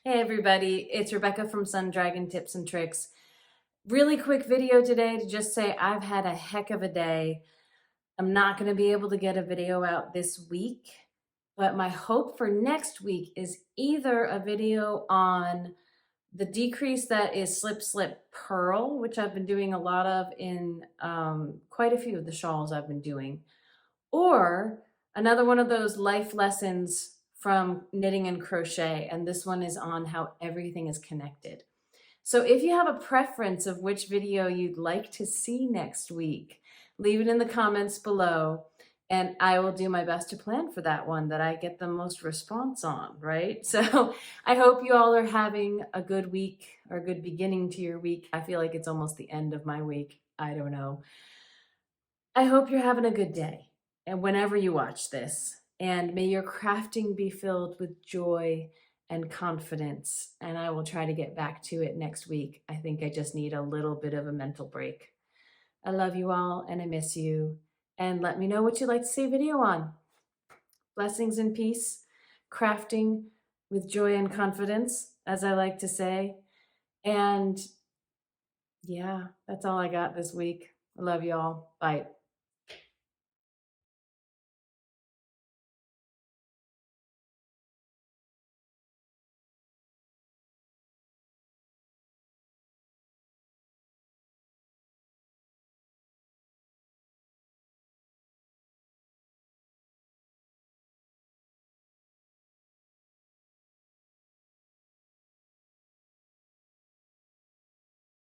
Hey everybody, it's Rebecca from Sun Dragon Tips and Tricks. Really quick video today to just say I've had a heck of a day. I'm not going to be able to get a video out this week, but my hope for next week is either a video on the decrease that is slip slip purl, which I've been doing a lot of in quite a few of the shawls I've been doing, or another one of those life lessons from knitting and crochet. And this one is on how everything is connected. So if you have a preference of which video you'd like to see next week, leave it in the comments below and I will do my best to plan for that one that I get the most response on, right? So I hope you all are having a good week or a good beginning to your week. I feel like it's almost the end of my week. I don't know. I hope you're having a good day and whenever you watch this, and may your crafting be filled with joy and confidence. And I will try to get back to it next week. I think I just need a little bit of a mental break. I love you all and I miss you. And let me know what you'd like to see a video on. Blessings and peace, crafting with joy and confidence, as I like to say. And yeah, that's all I got this week. I love you all. Bye.